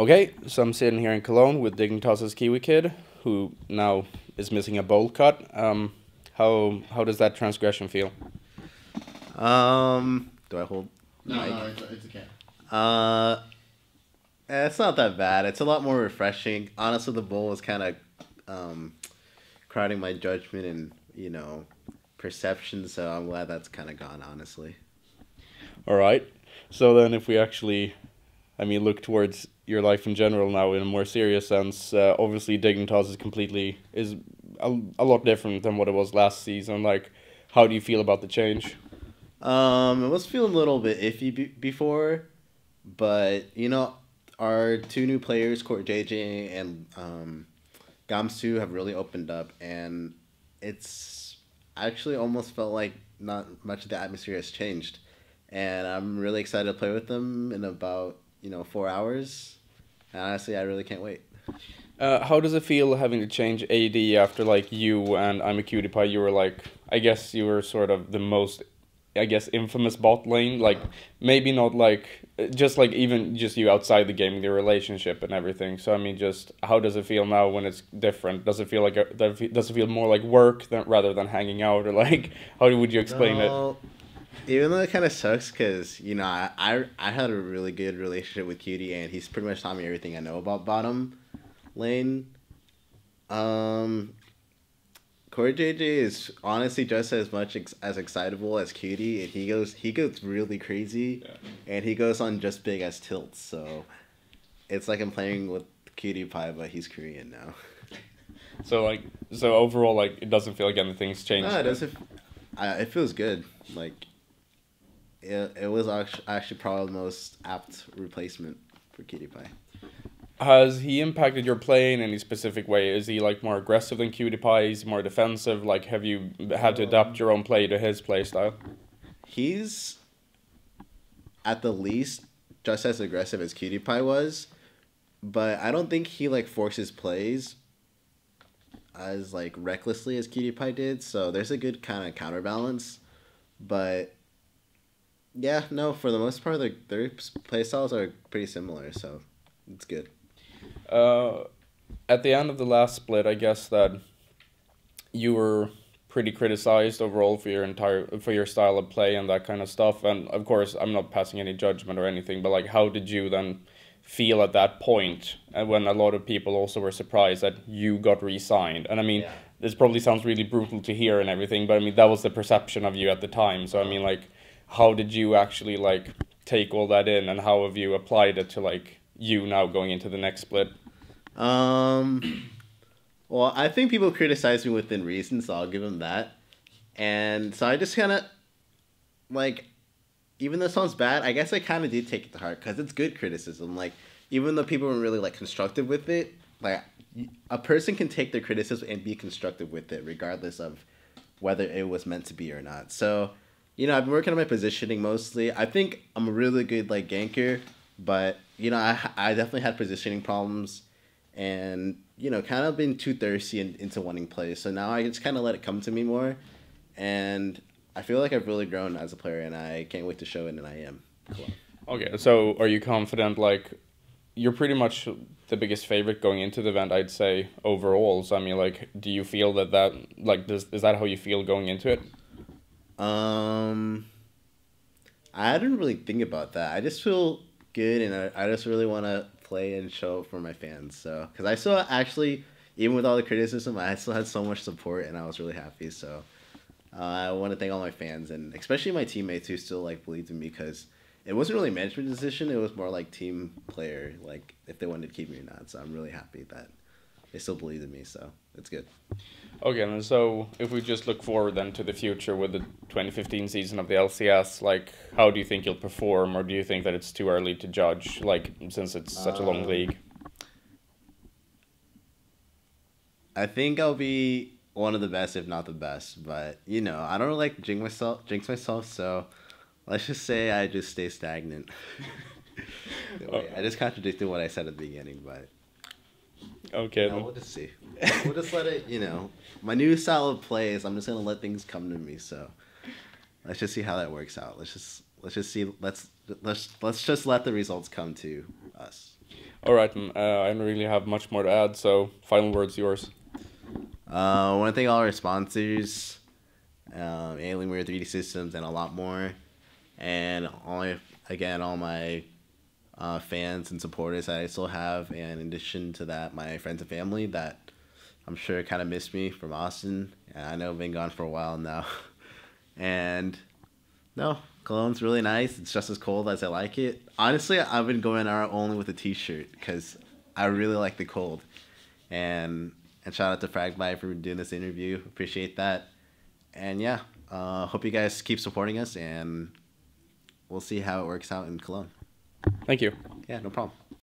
Okay, so I'm sitting here in Cologne with Dignitas' KiWiKiD, who now is missing a bowl cut. How does that transgression feel? Do I hold? No, it's okay. It's not that bad. It's a lot more refreshing. Honestly, the bowl was kind of crowding my judgment and perception. So I'm glad that's kind of gone. Honestly. All right. So then, if we actually, look towards your life in general now in a more serious sense, obviously Dignitas is a lot different than what it was last season. Like, how do you feel about the change? It was feeling a little bit iffy before, but our two new players, Court JJ and Gamsu, have really opened up, and it's actually almost felt like not much of the atmosphere has changed, and I'm really excited to play with them in about 4 hours. And honestly, I really can't wait. How does it feel having to change AD after like you and I'm a Cutie Pie? You were like, I guess you were sort of the most, I guess, infamous bot lane. Like maybe not like just like even just you outside the game, the relationship and everything. So just how does it feel now when it's different? Does it feel like does it feel more like work rather than hanging out, or like how would you explain it? Even though it kind of sucks, because I had a really good relationship with Cutie, and he's pretty much taught me everything I know about bottom lane. Core JJ is honestly just as much as excitable as Cutie, and he goes really crazy, and he goes on just big as tilts. So it's like I'm playing with Cutie Pie, but he's Korean now. So overall, like it doesn't feel like anything's changed. No, it doesn't. It feels good. Like it was actually probably the most apt replacement for Cutie Pie. Has he impacted your play in any specific way? Is he like more aggressive than Cutie Pie? Is he more defensive? Like, have you had to adapt your own play to his play style? He's at the least just as aggressive as Cutie Pie was, but I don't think he like forces plays as like recklessly as Cutie Pie did. So there's a good kind of counterbalance, but yeah, no, for the most part, their play styles are pretty similar, so it's good. At the end of the last split, I guess that you were pretty criticized overall for your style of play and that kind of stuff. And of course, I'm not passing any judgment or anything, but like, how did you then feel at that point? And when a lot of people also were surprised that you got re-signed. And Yeah. this probably sounds really brutal to hear and everything, but that was the perception of you at the time. So like, how did you actually like take all that in, and how have you applied it to like you now going into the next split? Well, I think people criticize me within reason, so I'll give them that. And so I just kind of, like, even though it sounds bad, I guess I kind of did take it to heart, because it's good criticism. Like, even though people weren't really, like, constructive with it, like, a person can take their criticism and be constructive with it, regardless of whether it was meant to be or not. So, I've been working on my positioning mostly. I think I'm a really good, like, ganker, but, I definitely had positioning problems, and kind of been too thirsty into wanting plays. So now I just kind of let it come to me more, and I feel like I've really grown as a player, and I can't wait to show it in IEM Cologne. Okay, so are you confident? Like, you're pretty much the biggest favorite going into the event, I'd say, overall. So like, do you feel that like is that how you feel going into it? I didn't really think about that. I just feel good, and I just really want to play and show it for my fans. So, because I still actually, even with all the criticism, I still had so much support, and I was really happy. So, I want to thank all my fans, and especially my teammates who still like believed in me, because it wasn't really a management decision. It was more like team player, like if they wanted to keep me or not. So I'm really happy that they still believed in me. So it's good. Okay, and so if we just look forward then to the future with the 2015 season of the LCS, like how do you think you'll perform, or do you think that it's too early to judge, like since it's such a long league? I think I'll be one of the best, if not the best. But I don't really like to jinx myself. So let's just say I just stay stagnant. I just contradicted what I said at the beginning, but okay, we'll just see. We'll just let it. My new style of play is I'm just gonna let things come to me. So let's just see how that works out. let's just see. Let's just let the results come to us. All right, I don't really have much more to add. So final words yours. I want to thank all our sponsors, Alienware 3D Systems, and a lot more, and all my fans and supporters that I still have, and in addition to that, my friends and family that I'm sure kind of missed me from Austin. And I know I've been gone for a while now, and no, Cologne's really nice. It's just as cold as I like it. Honestly, I've been going out only with a t-shirt because I really like the cold. And shout out to Fragbite for doing this interview. Appreciate that. And yeah, hope you guys keep supporting us, and we'll see how it works out in Cologne. Thank you. Yeah, no problem.